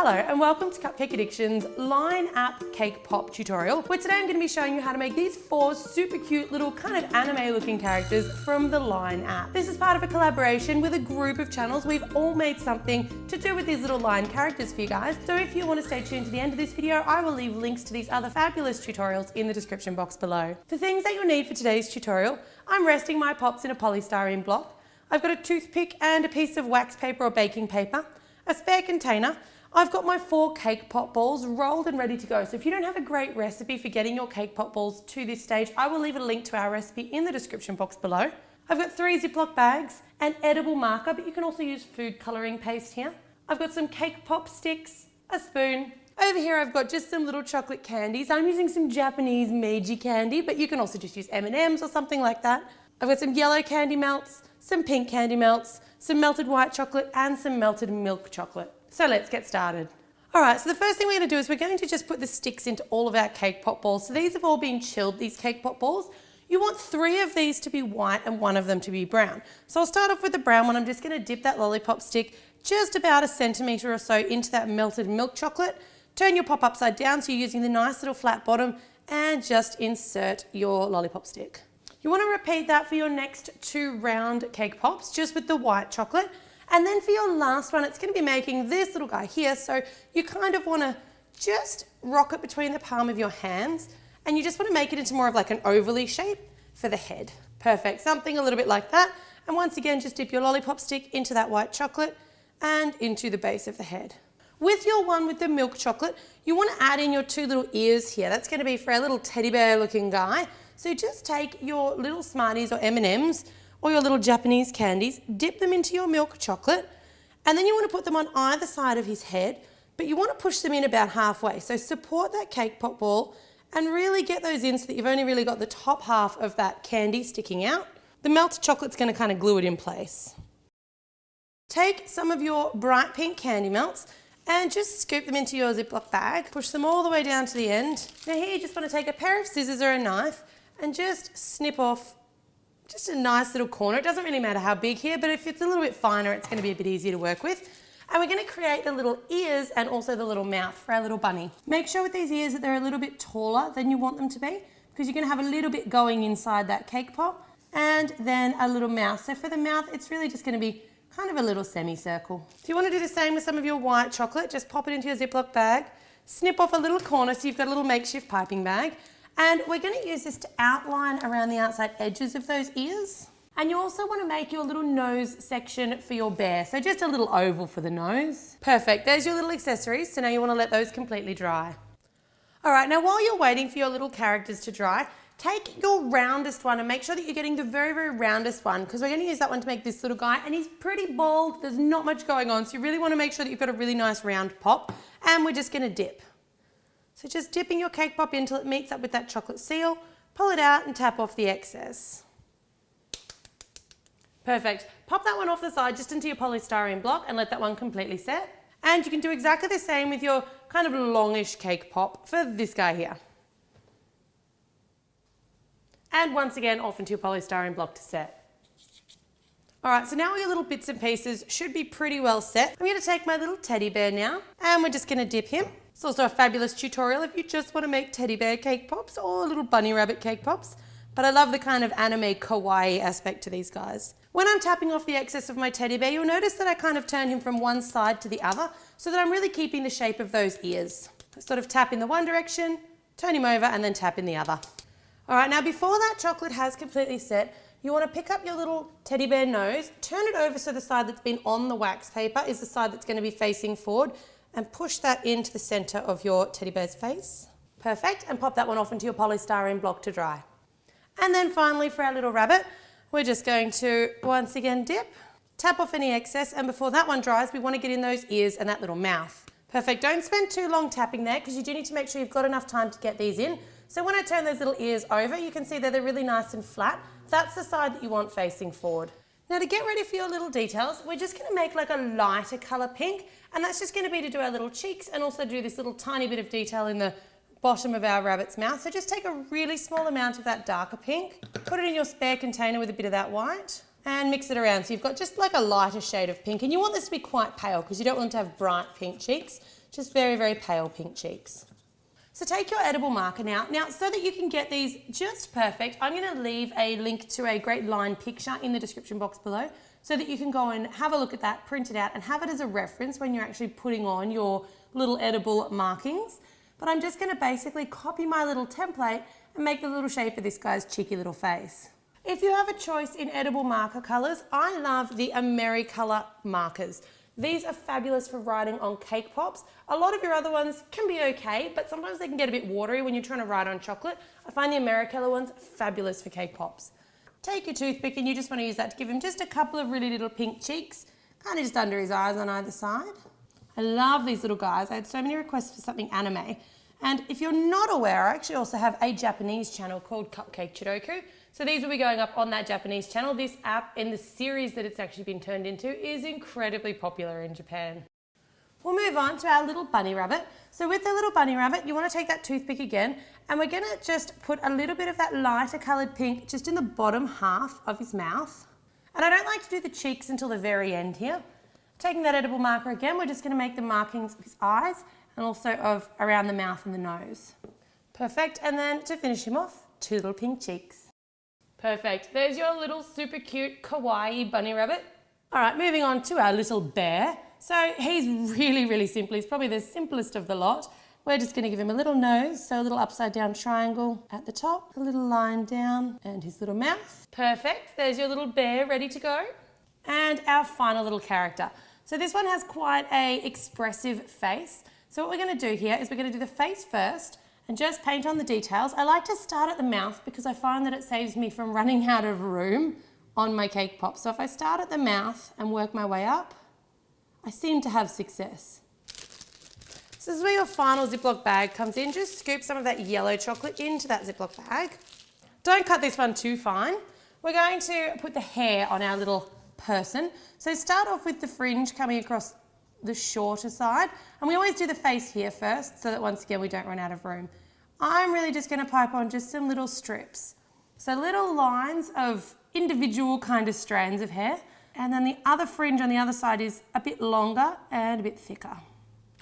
Hello and welcome to Cupcake Addiction's Line App Cakepop tutorial, where today I'm going to be showing you how to make these 4 super cute little kind of anime looking characters from the Line app. This is part of a collaboration with a group of channels. We've all made something to do with these little Line characters for you guys. So if you want to stay tuned to the end of this video, I will leave links to these other fabulous tutorials in the description box below. The things that you'll need for today's tutorial: I'm resting my pops in a polystyrene block. I've got a toothpick and a piece of wax paper or baking paper, a spare container. I've got my 4 Cakepop balls rolled and ready to go. So if you don't have a great recipe for getting your Cakepop balls to this stage, I will leave a link to our recipe in the description box below. I've got 3 Ziploc bags, an edible marker, but you can also use food colouring paste here. I've got some Cakepop sticks, a spoon. Over here I've got just some little chocolate candies. I'm using some Japanese Meiji candy, but you can also just use M&Ms or something like that. I've got some yellow candy melts, some pink candy melts, some melted white chocolate and some melted milk chocolate. So let's get started. All right, so the first thing we're going to do is we're going to just put the sticks into all of our Cakepop balls. So these have all been chilled, these Cakepop balls. You want 3 of these to be white and 1 of them to be brown. So I'll start off with the brown one. I'm just going to dip that lollipop stick just about 1 centimetre or so into that melted milk chocolate. Turn your pop upside down so you're using the nice little flat bottom, and just insert your lollipop stick. You want to repeat that for your next 2 round Cakepops, just with the white chocolate. And then for your last one, it's going to be making this little guy here. So you kind of want to just rock it between the palm of your hands, and you just want to make it into more of like an ovally shape for the head. Perfect, something a little bit like that. And once again, just dip your lollipop stick into that white chocolate and into the base of the head. With your one with the milk chocolate, you want to add in your 2 little ears here. That's going to be for our little teddy bear looking guy. So just take your little Smarties or M&Ms or your little Japanese candies, dip them into your milk chocolate, and then you want to put them on either side of his head, but you want to push them in about halfway. So support that Cakepop ball and really get those in so that you've only really got the top half of that candy sticking out. The melted chocolate's going to kind of glue it in place. Take some of your bright pink candy melts and just scoop them into your Ziploc bag. Push them all the way down to the end. Now here you just want to take a pair of scissors or a knife and just snip off just a nice little corner. It doesn't really matter how big here, but if it's a little bit finer, it's going to be a bit easier to work with. And we're going to create the little ears and also the little mouth for our little bunny. Make sure with these ears that they're a little bit taller than you want them to be, because you're going to have a little bit going inside that Cakepop, and then a little mouth. So for the mouth, it's really just going to be kind of a little semicircle. If you want to do the same with some of your white chocolate, just pop it into your Ziploc bag, snip off a little corner so you've got a little makeshift piping bag. And we're going to use this to outline around the outside edges of those ears. And you also want to make your little nose section for your bear. So just a little oval for the nose. Perfect, there's your little accessories. So now you want to let those completely dry. All right, now while you're waiting for your little characters to dry, take your roundest one and make sure that you're getting the very, very roundest one, because we're going to use that one to make this little guy, and he's pretty bald. There's not much going on. So you really want to make sure that you've got a really nice round pop, and we're just going to dip. So just dipping your Cakepop until it meets up with that chocolate seal, pull it out and tap off the excess. Perfect. Pop that one off the side just into your polystyrene block and let that one completely set. And you can do exactly the same with your kind of longish Cakepop for this guy here. And once again, off into your polystyrene block to set. All right, so now all your little bits and pieces should be pretty well set. I'm going to take my little teddy bear now, and we're just going to dip him. It's also a fabulous tutorial if you just want to make teddy bear Cakepops or little bunny rabbit Cakepops. But I love the kind of anime kawaii aspect to these guys. When I'm tapping off the excess of my teddy bear, you'll notice that I kind of turn him from one side to the other so that I'm really keeping the shape of those ears. I sort of tap in the one direction, turn him over, and then tap in the other. All right, now before that chocolate has completely set, you want to pick up your little teddy bear nose, turn it over so the side that's been on the wax paper is the side that's going to be facing forward, and push that into the center of your teddy bear's face. Perfect, and pop that one off into your polystyrene block to dry. And then finally for our little rabbit, we're just going to once again dip, tap off any excess, and before that one dries, we want to get in those ears and that little mouth. Perfect, don't spend too long tapping there, because you do need to make sure you've got enough time to get these in. So when I turn those little ears over, you can see that they're really nice and flat. That's the side that you want facing forward. Now to get ready for your little details, we're just going to make like a lighter colour pink, and that's just going to be to do our little cheeks and also do this little tiny bit of detail in the bottom of our rabbit's mouth. So just take a really small amount of that darker pink, put it in your spare container with a bit of that white, and mix it around. So you've got just like a lighter shade of pink, and you want this to be quite pale because you don't want them to have bright pink cheeks. just very, very pale pink cheeks. So take your edible marker now. Now, so that you can get these just perfect, I'm going to leave a link to a great line picture in the description box below so that you can go and have a look at that, print it out, and have it as a reference when you're actually putting on your little edible markings. But I'm just going to basically copy my little template and make the little shape of this guy's cheeky little face. If you have a choice in edible marker colours, I love the Americolour markers. These are fabulous for writing on Cakepops. A lot of your other ones can be okay, but sometimes they can get a bit watery when you're trying to write on chocolate. I find the Americolour ones fabulous for Cakepops. Take your toothpick and you just want to use that to give him just a couple of really little pink cheeks, kind of just under his eyes on either side. I love these little guys. I had so many requests for something anime. And if you're not aware, I actually also have a Japanese channel called Cupcake. So these will be going up on that Japanese channel. This app in the series that it's actually been turned into is incredibly popular in Japan. We'll move on to our little bunny rabbit. So with the little bunny rabbit, you want to take that toothpick again, and we're going to just put a little bit of that lighter coloured pink just in the bottom half of his mouth. And I don't like to do the cheeks until the very end here. Taking that edible marker again, we're just going to make the markings of his eyes and also of around the mouth and the nose. Perfect. And then to finish him off, 2 little pink cheeks. Perfect. There's your little super cute kawaii bunny rabbit. All right, moving on to our little bear. So he's really, really simple. He's probably the simplest of the lot. We're just going to give him a little nose, so a little upside down triangle at the top, a little line down, and his little mouth. Perfect. There's your little bear ready to go. And our final little character. So this one has quite a expressive face. So what we're going to do here is we're going to do the face first and just paint on the details. I like to start at the mouth because I find that it saves me from running out of room on my Cakepop. So if I start at the mouth and work my way up, I seem to have success. So this is where your final Ziploc bag comes in. Just scoop some of that yellow chocolate into that Ziploc bag. Don't cut this one too fine. We're going to put the hair on our little person. So start off with the fringe coming across the shorter side, and we always do the face here first so that once again we don't run out of room. I'm really just going to pipe on just some little strips. So little lines of individual kind of strands of hair, and then the other fringe on the other side is a bit longer and a bit thicker.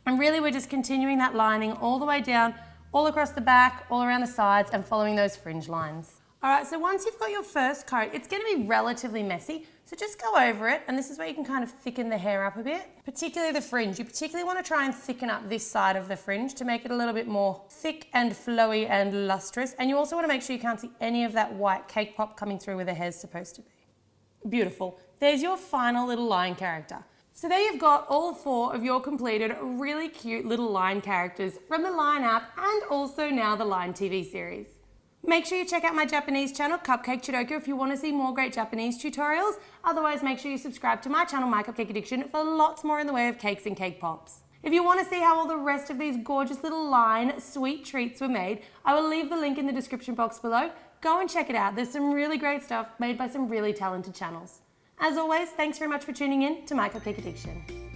And really we're just continuing that lining all the way down, all across the back, all around the sides, and following those fringe lines. All right, so once you've got your first coat, it's going to be relatively messy, so just go over it, and this is where you can kind of thicken the hair up a bit, particularly the fringe. You particularly want to try and thicken up this side of the fringe to make it a little bit more thick and flowy and lustrous, and you also want to make sure you can't see any of that white Cakepop coming through where the hair's supposed to be. Beautiful. There's your final little line character. So there you've got all 4 of your completed really cute little line characters from the Line app and also now the Line TV series. Make sure you check out my Japanese channel, Cupcake if you want to see more great Japanese tutorials. Otherwise, make sure you subscribe to my channel, MyCupcakeAddiction, for lots more in the way of cakes and cake pops. If you want to see how all the rest of these gorgeous little line sweet treats were made, I will leave the link in the description box below. Go and check it out. There's some really great stuff made by some really talented channels. As always, thanks very much for tuning in to My Cupcake Addiction.